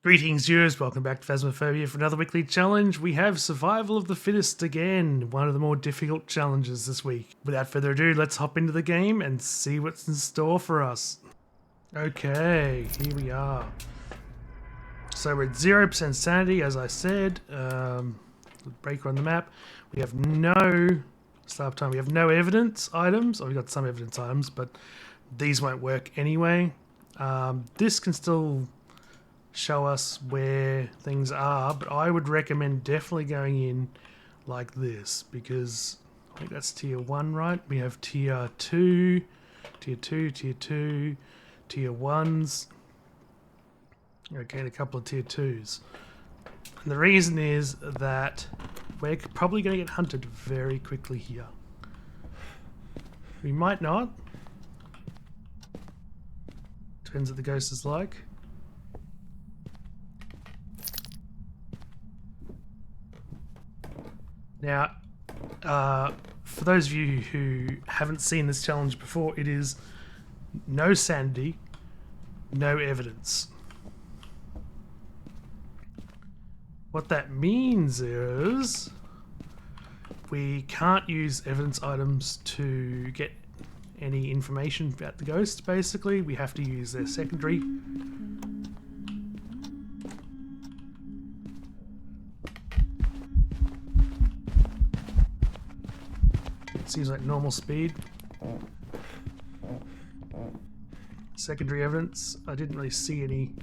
Greetings, viewers. Welcome back to Phasmophobia for another weekly challenge. We have Survival of the Fittest again, one of the more difficult challenges this week. Without further ado, let's hop into the game and see what's in store for us. Okay, here we are. So we're at 0% sanity, as I said. Breaker on the map. We have no start time. We have no evidence items. Oh, we've got some evidence items, but these won't work anyway. This can still show us where things are, but I would recommend definitely going in like this, because I think that's tier 1, right? We have tier 2, tier 2, tier 2, tier 1s. Okay, and a couple of tier 2s. And the reason is that we're probably going to get hunted very quickly here. We might not. Depends what the ghost is like. Now, for those of you who haven't seen this challenge before, it is no sanity, no evidence. What that means is we can't use evidence items to get any information about the ghost, basically. We have to use their secondary. Seems like normal speed. Secondary evidence. I didn't really see anything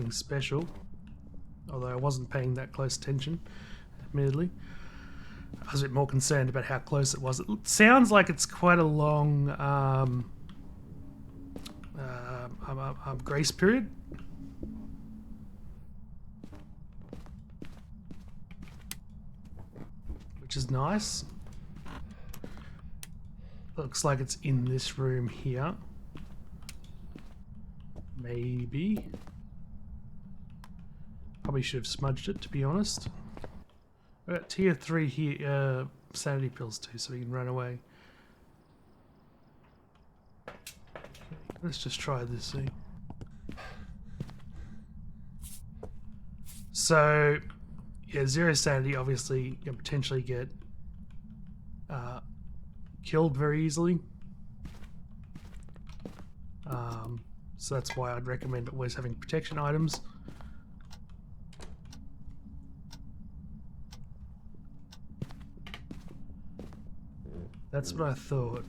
special, although I wasn't paying that close attention, admittedly. I was a bit more concerned about how close it was. It sounds like it's quite a long grace period. Which is nice. Looks like it's in this room here. Maybe. Probably should have smudged it, to be honest. We've got tier 3 here, sanity pills too, so we can run away. Okay, let's just try this thing. So, yeah, 0 sanity, obviously you can potentially get killed very easily. So that's why I'd recommend always having protection items. That's what I thought.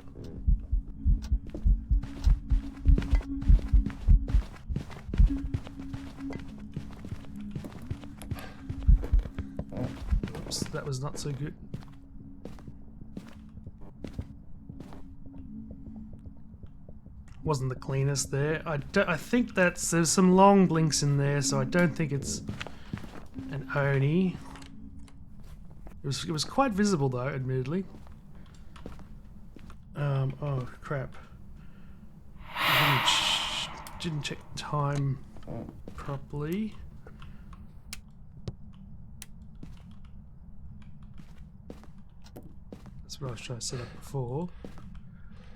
Oops, that was not so good. Wasn't the cleanest there. I think there's some long blinks in there, so I don't think it's an Oni. It was quite visible though, admittedly. Oh crap! Didn't check time properly. That's what I was trying to set up before.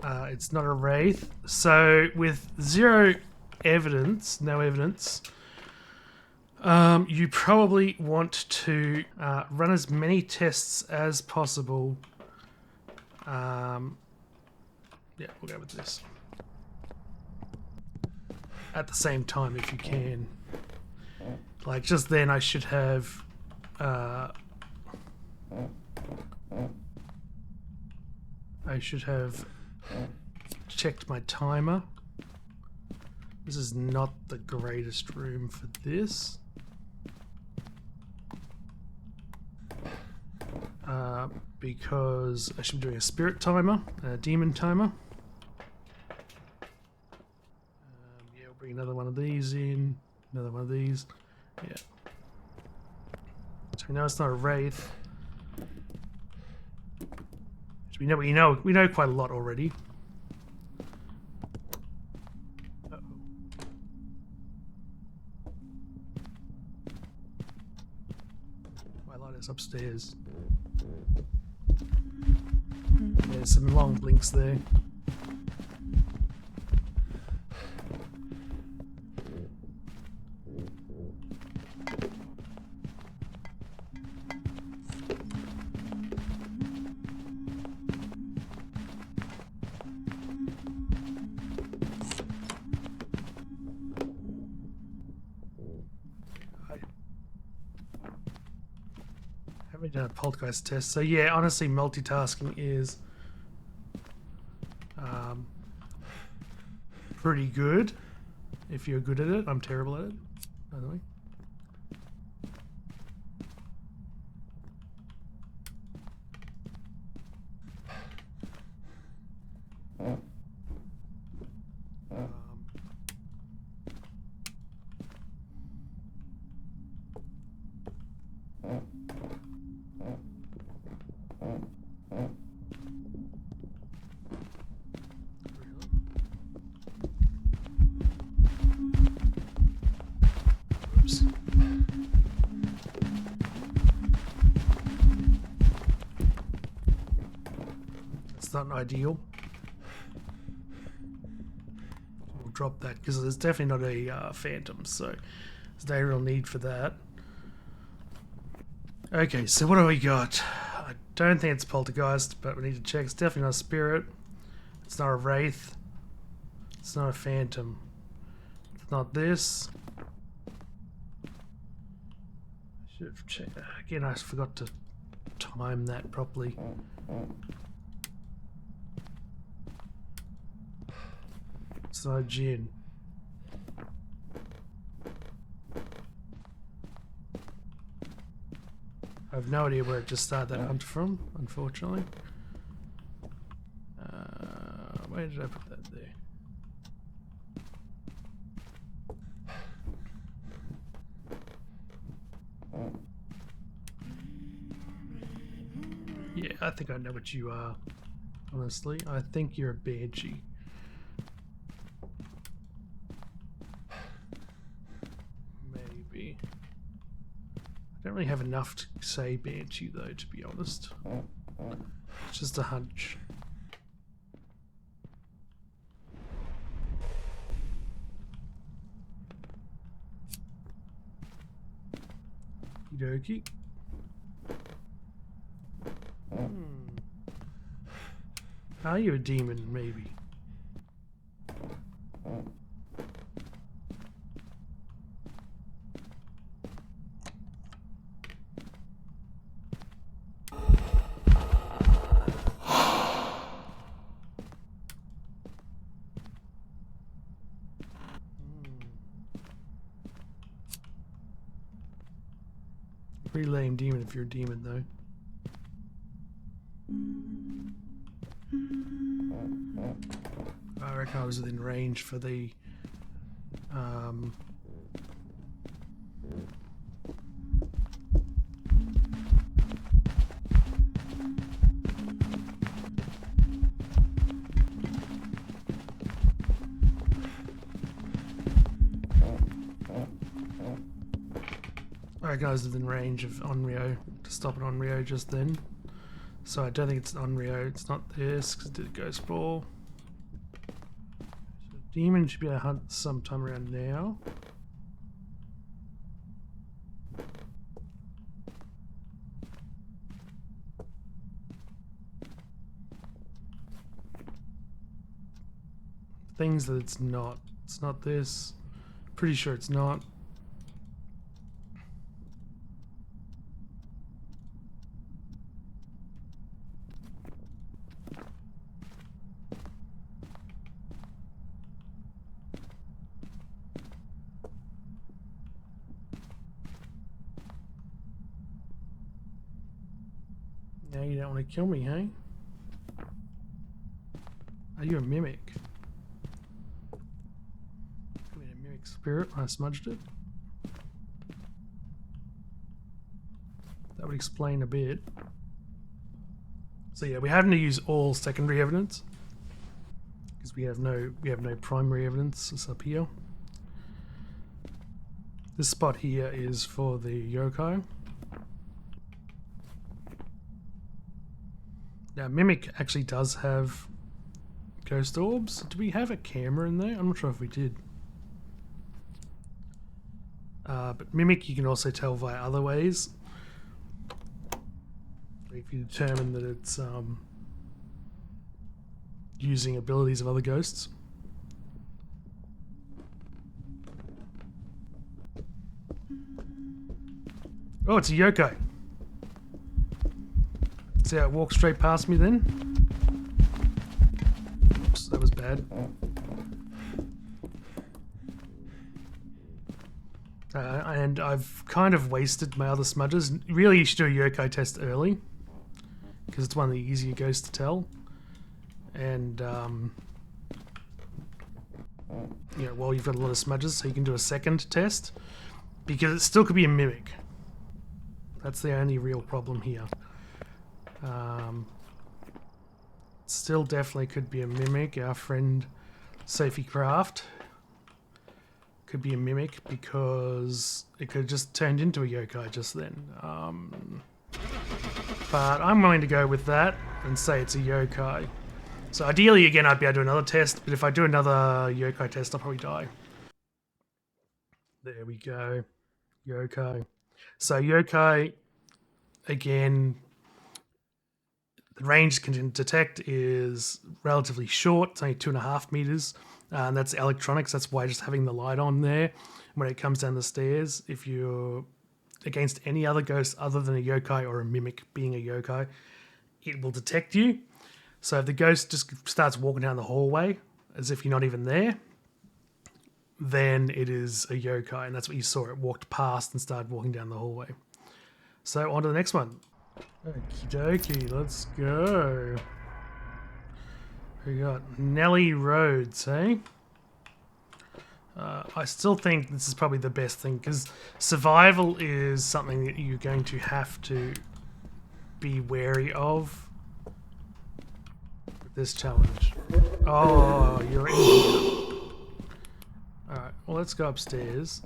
It's not a wraith. So with 0 evidence, no evidence, you probably want to run as many tests as possible. Yeah, we'll go with this. At the same time, if you can. Like, just then I should have checked my timer. This is not the greatest room for this. Because I should be doing a spirit timer, a demon timer. Yeah, we'll bring another one of these in, another one of these. Yeah. So we know it's not a wraith. We know quite a lot already. Uh-oh. My light is upstairs. There's some long blinks there. We done a poltergeist test. So yeah, honestly, multitasking is pretty good if you're good at it. I'm terrible at it, by the way. Oops. That's not ideal. We'll drop that because there's definitely not a phantom, so there's no real need for that. Okay, so what do we got? I don't think it's poltergeist, but we need to check. It's definitely not a spirit. It's not a wraith. It's not a phantom. It's not this. I should have checked. Again, I forgot to time that properly. It's not a djinn. I have no idea where it just started that hunt from, unfortunately. Where did I put that there? Yeah, I think I know what you are, honestly. I think you're a banshee. Maybe. I don't really have enough to say banshee though, to be honest. It's just a hunch. Okey-dokey. Are you a demon, maybe? Pretty lame demon if you're a demon, though. I reckon I was within range for the I reckon I was within range of Onryo to stop an Onryo just then. So I don't think it's an Onryo. It's not this because it did a ghost ball. So demon should be able to hunt sometime around now. Things that it's not. It's not this. Pretty sure it's not. Now you don't want to kill me, hey? Are you a mimic? I mean, a mimic spirit. I smudged it. That would explain a bit. So yeah, we're having to use all secondary evidence because we have no primary evidence. It's up here. This spot here is for the yokai. Now, Mimic actually does have ghost orbs. Do we have a camera in there? I'm not sure if we did. But Mimic you can also tell via other ways. If you determine that it's using abilities of other ghosts. Oh, it's a yokai. See how it walked straight past me then? Oops, that was bad. And I've kind of wasted my other smudges. Really, you should do a yokai test early, because it's one of the easier ghosts to tell. And, you know, well, you've got a lot of smudges, so you can do a second test, because it still could be a mimic. That's the only real problem here. Still definitely could be a mimic. Our friend Sophie Craft could be a mimic because it could have just turned into a yokai just then. But I'm willing to go with that and say it's a yokai. So ideally, again, I'd be able to do another test, but if I do another yokai test, I'll probably die. There we go. Yokai. So yokai, again, the range it can detect is relatively short. It's only 2.5 meters. And that's electronics. That's why just having the light on there when it comes down the stairs, if you're against any other ghost other than a yokai or a mimic being a yokai, it will detect you. So if the ghost just starts walking down the hallway as if you're not even there, then it is a yokai. And that's what you saw. It walked past and started walking down the hallway. So on to the next one. Okie dokie, let's go. We got Nelly Rhodes, eh? I still think this is probably the best thing, because survival is something that you're going to have to be wary of with this challenge. Oh, you're in here. Alright, well, let's go upstairs.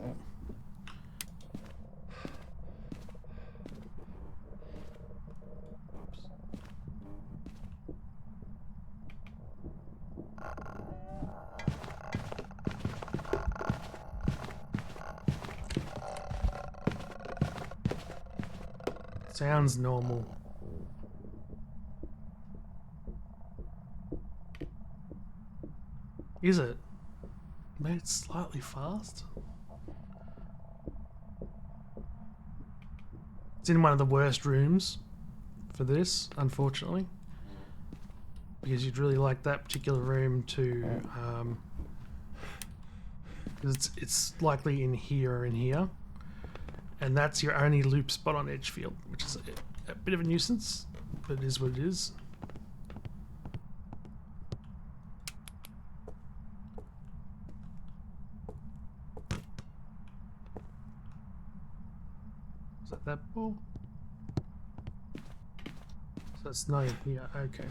Sounds normal. Is it? Maybe it's slightly fast. It's in one of the worst rooms for this, unfortunately. Because you'd really like that particular room to... because it's likely in here or in here. And that's your only loop spot on Edgefield, which is a bit of a nuisance, but it is what it is. Is that ball? So it's not in here, okay.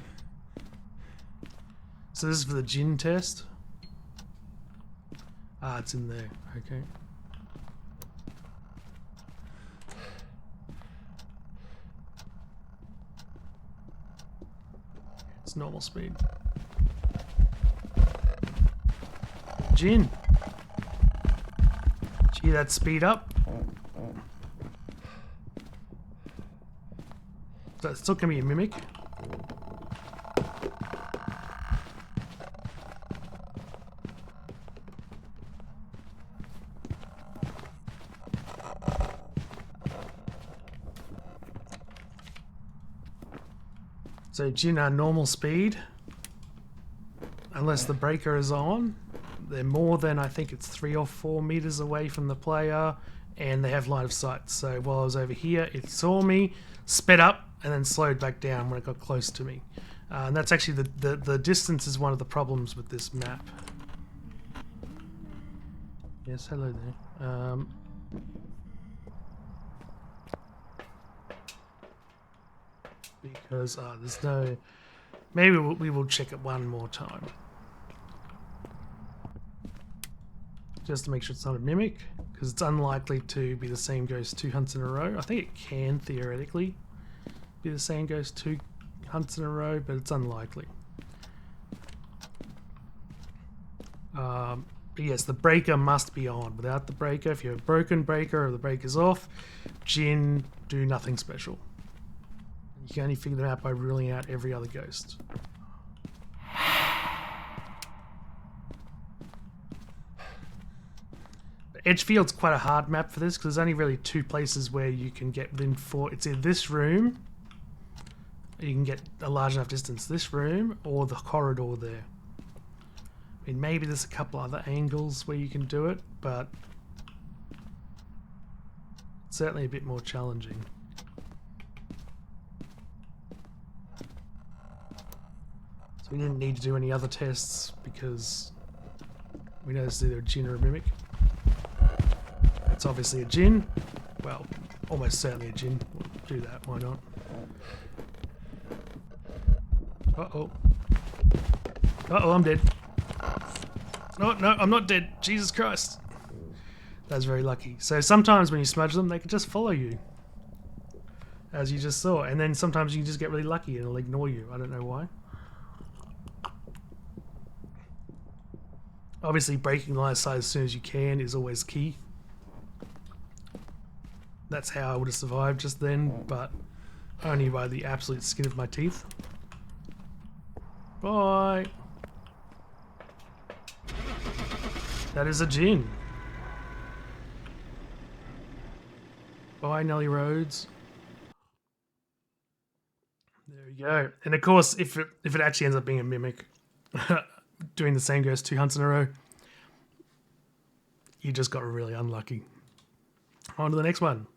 So this is for the gin test. Ah, it's in there, okay. Normal speed. Gin. Gee, that speed up. So it's still gonna be a mimic. So Jin are normal speed, unless the breaker is on. They're more than, I think it's 3 or 4 meters away from the player, and they have line of sight. So while I was over here, it saw me, sped up, and then slowed back down when it got close to me. And that's actually the distance is one of the problems with this map. Yes, hello there. Because there's no... Maybe we will check it one more time. Just to make sure it's not a mimic, because it's unlikely to be the same ghost 2 hunts in a row. I think it can theoretically be the same ghost 2 hunts in a row, but it's unlikely. But yes, the breaker must be on. Without the breaker, if you have a broken breaker or the breaker's off, Jinn do nothing special. You can only figure them out by ruling out every other ghost. Edgefield's quite a hard map for this because there's only really 2 places where you can get within 4. It's in this room You can get a large enough distance this room or the corridor there. I mean, maybe there's a couple other angles where you can do it, but it's certainly a bit more challenging. So we didn't need to do any other tests because we know it's either a djinn or a mimic. It's obviously a djinn. Well, almost certainly a djinn. We'll do that, why not? Uh-oh. Uh-oh, I'm dead. Oh, no, I'm not dead. Jesus Christ. That's very lucky. So sometimes when you smudge them, they can just follow you. As you just saw. And then sometimes you just get really lucky and it'll ignore you. I don't know why. Obviously, breaking line of sight as soon as you can is always key. That's how I would have survived just then, but only by the absolute skin of my teeth. Bye! That is a djinn. Bye, Nelly Rhodes. There we go. And of course, if it actually ends up being a mimic, doing the same ghost 2 hunts in a row, you just got really unlucky. On to the next one.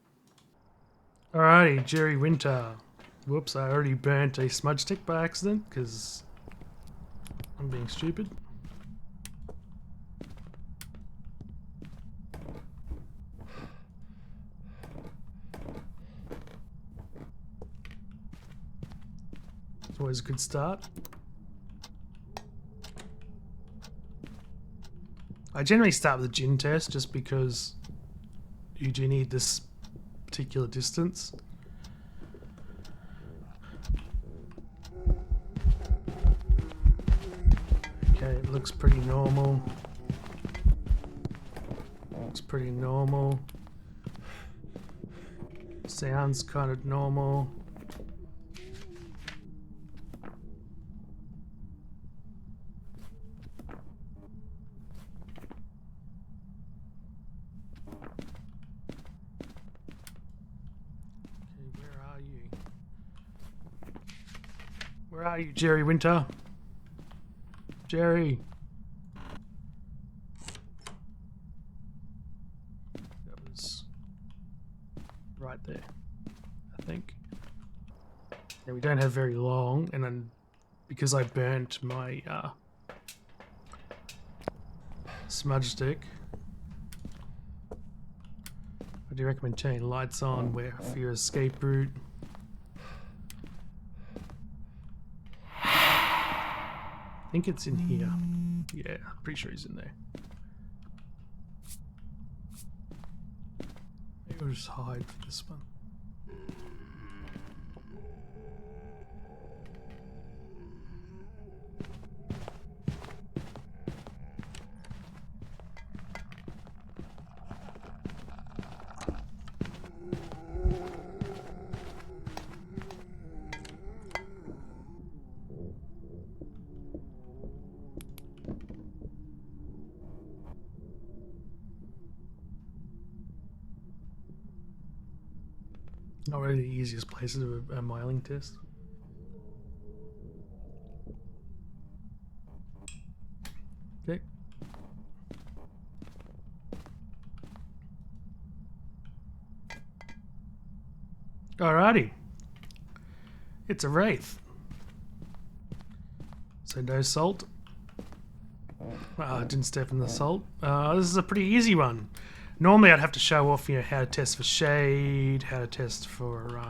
Alrighty, Jerry Winter. Whoops, I already burnt a smudge stick by accident because I'm being stupid. It's always a good start. I generally start with a djinn test just because you do need this particular distance. Okay, it looks pretty normal. Looks pretty normal. Sounds kind of normal. Where are you, Jerry Winter? Jerry. That was right there, I think. Yeah, we don't have very long, and then because I burnt my smudge stick, I do recommend turning lights on for your escape route. I think it's in here. Yeah, I'm pretty sure he's in there. Maybe we'll just hide for this one. Not really the easiest place to do a miling test. Okay. Alrighty. It's a wraith. So no salt. I didn't step in the salt. This is a pretty easy one. Normally I'd have to show off, how to test for shade, how to test for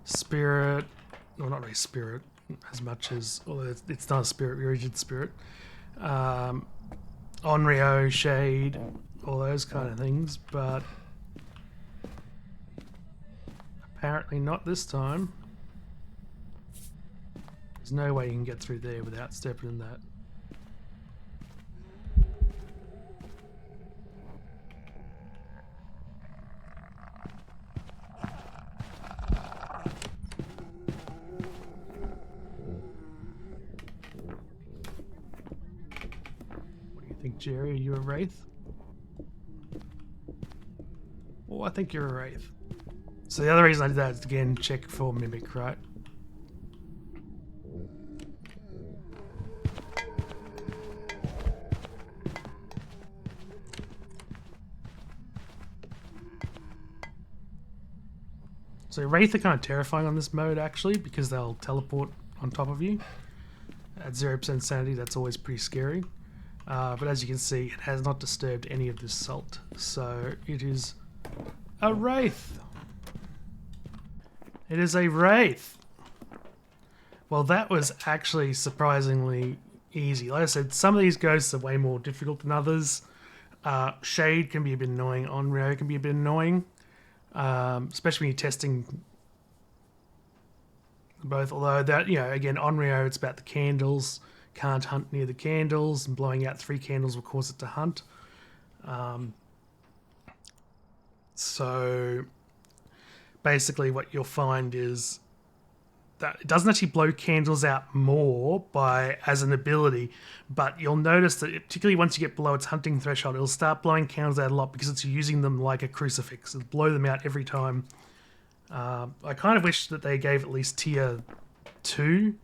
spirit. Well, not really spirit as much as, although it's not a spirit, rigid spirit. Onryo, shade, all those kind of things, but apparently not this time. There's no way you can get through there without stepping in that. Jerry, are you a wraith? Oh, I think you're a wraith. So the other reason I did that is, again, check for Mimic, right? So Wraith are kind of terrifying on this mode, actually, because they'll teleport on top of you. At 0% sanity, that's always pretty scary. But as you can see, it has not disturbed any of this salt. So it is a Wraith. It is a Wraith. Well, that was actually surprisingly easy. Like I said, some of these ghosts are way more difficult than others. Shade can be a bit annoying. Onryo can be a bit annoying. Especially when you're testing both. Although that, you know, again, Onryo, it's about the candles. Can't hunt near the candles, and blowing out 3 candles will cause it to hunt. So basically what you'll find is that it doesn't actually blow candles out more as an ability, but you'll notice that particularly once you get below its hunting threshold, it'll start blowing candles out a lot because it's using them like a crucifix. It'll blow them out every time. I kind of wish that they gave at least tier 2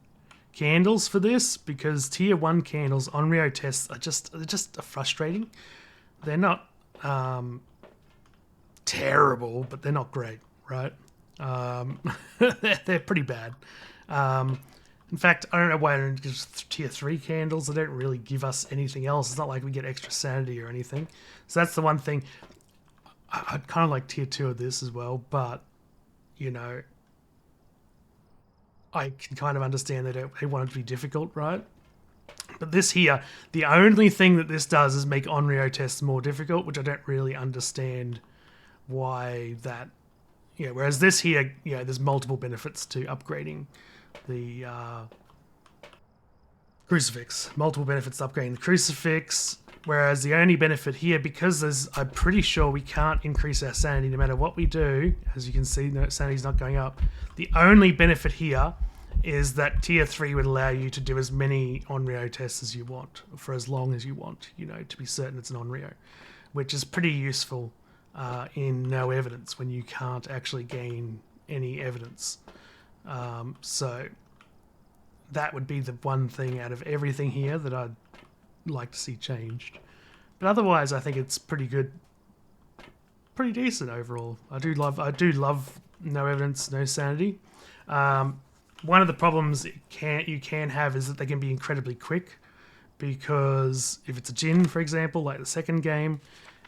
candles for this, because tier 1 candles on Onryo tests are just frustrating. They're not terrible, but they're not great, right? They're pretty bad. In fact, I don't know why I don't give tier 3 candles. They don't really give us anything else. It's not like we get extra sanity or anything. So that's the one thing. I'd kind of like tier 2 of this as well, but, you know, I can kind of understand they want it to be difficult, right? But this here, the only thing that this does is make Onryo tests more difficult, which I don't really understand why that. Yeah, whereas this here, you know, there's multiple benefits to upgrading the crucifix. Multiple benefits to upgrading the crucifix. Whereas the only benefit here, because I'm pretty sure we can't increase our sanity no matter what we do. As you can see, no, sanity's not going up. The only benefit here is that tier 3 would allow you to do as many Onryo tests as you want for as long as you want, you know, to be certain it's an Onryo, which is pretty useful in no evidence when you can't actually gain any evidence. So that would be the one thing out of everything here that I'd like to see changed. But otherwise, I think it's pretty good, pretty decent overall. I do love no evidence, no sanity. One of the problems you can have is that they can be incredibly quick, because if it's a Jinn, for example, like the second game,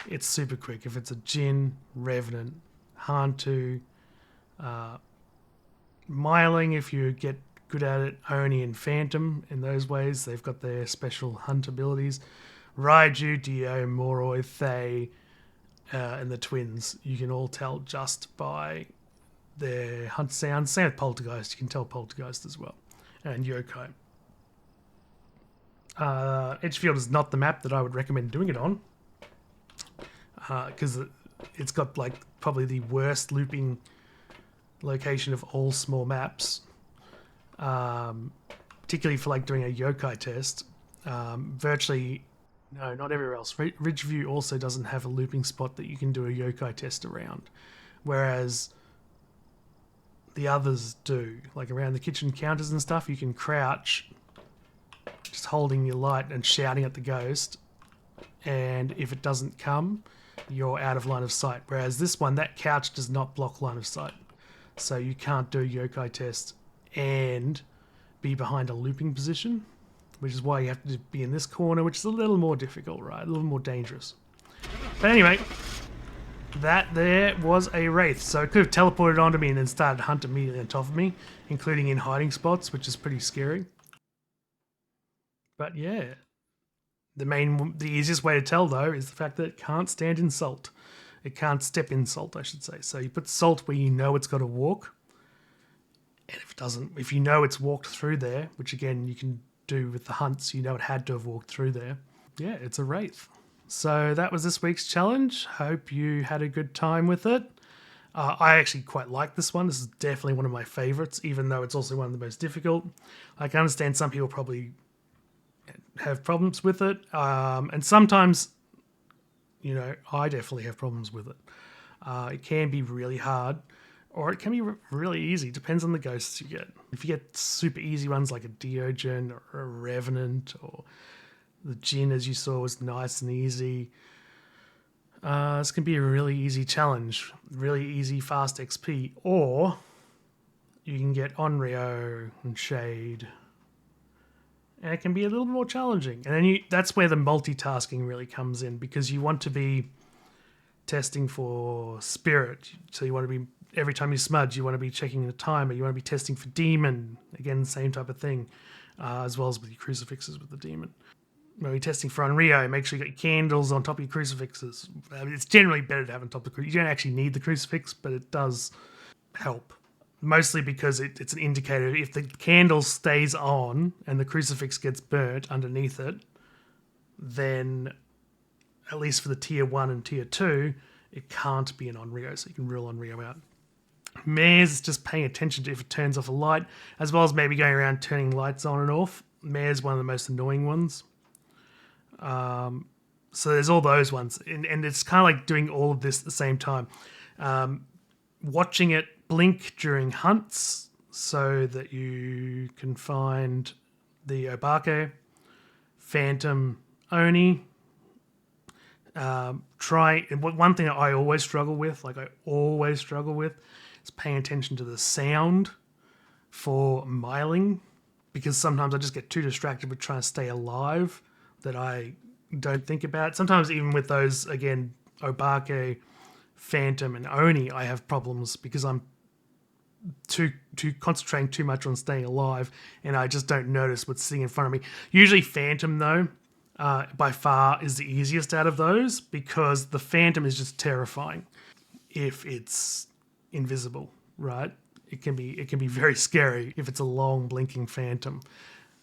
it's super quick. If it's a Jinn, Revenant, Hantu, Myling, if you get good at it, Oni and Phantom, in those ways, they've got their special hunt abilities. Raiju, Dio, Moroi, Thay, and the twins, you can all tell just by their hunt sounds. Same with Poltergeist, you can tell Poltergeist as well. And Yokai. Edgefield is not the map that I would recommend doing it on, because it's got like probably the worst looping location of all small maps, particularly for like doing a yokai test. Virtually, no, not everywhere else. Ridgeview also doesn't have a looping spot that you can do a yokai test around, whereas the others do. Like around the kitchen counters and stuff, you can crouch, just holding your light and shouting at the ghost, and if it doesn't come, you're out of line of sight. Whereas this one, that couch does not block line of sight, so you can't do a yokai test and be behind a looping position, which is why you have to be in this corner, which is a little more difficult, right? A little more dangerous. But anyway, that there was a Wraith, so it could have teleported onto me and then started to hunt immediately on top of me, including in hiding spots, which is pretty scary. But yeah, the easiest way to tell though is the fact that it can't stand in salt. It can't step in salt, I should say. So you put salt where you know it's got to walk, and if it doesn't, if you know it's walked through there, which again you can do with the hunts, you know it had to have walked through there. Yeah, it's a Wraith. So that was this week's challenge. Hope you had a good time with it. I actually quite like this one. This is definitely one of my favorites, even though it's also one of the most difficult. I can understand some people probably have problems with it, and sometimes, you know, I definitely have problems with it. It can be really hard, or it can be really easy. Depends on the ghosts you get. If you get super easy ones like a Diogen or a Revenant, or the Jinn, as you saw, was nice and easy. This can be a really easy challenge, really easy fast XP, or you can get Onryo and Shade, and it can be a little more challenging. And then that's where the multitasking really comes in, because you want to be testing for Spirit. So you want to be, every time you smudge, you want to be checking the timer. You want to be testing for Demon. Again, the same type of thing, as well as with your crucifixes with the Demon. When you're testing for Onryo, make sure you got your candles on top of your crucifixes. It's generally better to have on top of the crucifix. You don't actually need the crucifix, but it does help. Mostly because it's an indicator. If the candle stays on and the crucifix gets burnt underneath it, then at least for the tier 1 and tier 2, it can't be an Onryo, so you can rule Onryo out. Mares is just paying attention to if it turns off a light, as well as maybe going around turning lights on and off. Mare's one of the most annoying ones. So there's all those ones, and it's kind of like doing all of this at the same time. Watching it blink during hunts so that you can find the Obake, Phantom, Oni. One thing that I always struggle with, is paying attention to the sound for Myling, because sometimes I just get too distracted with trying to stay alive that I don't think about. Sometimes even with those, again, Obake, Phantom, and Oni, I have problems because I'm too concentrating too much on staying alive, and I just don't notice what's sitting in front of me. Usually Phantom, though, by far is the easiest out of those, because the Phantom is just terrifying if it's invisible, right? It can be very scary if it's a long blinking Phantom.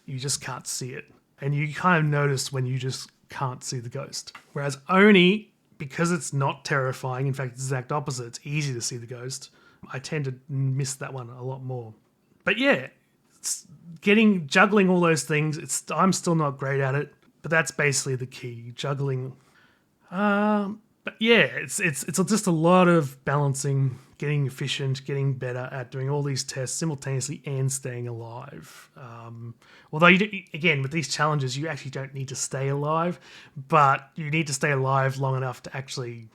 You just can't see it, and you kind of notice when you just can't see the ghost. Whereas Oni, because it's not terrifying, in fact, it's the exact opposite, it's easy to see the ghost, I tend to miss that one a lot more. But yeah, juggling all those things, I'm still not great at it, but that's basically the key, juggling. But yeah, it's just a lot of balancing, getting efficient, getting better at doing all these tests simultaneously and staying alive. Although, again, with these challenges, you actually don't need to stay alive, but you need to stay alive long enough to actually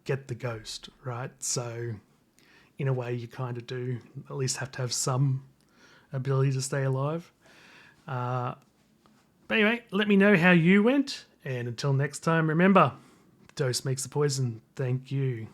get the ghost, right? So in a way, you kind of do at least have to have some ability to stay alive. But anyway, let me know how you went, and until next time, remember, dose makes the poison. Thank you.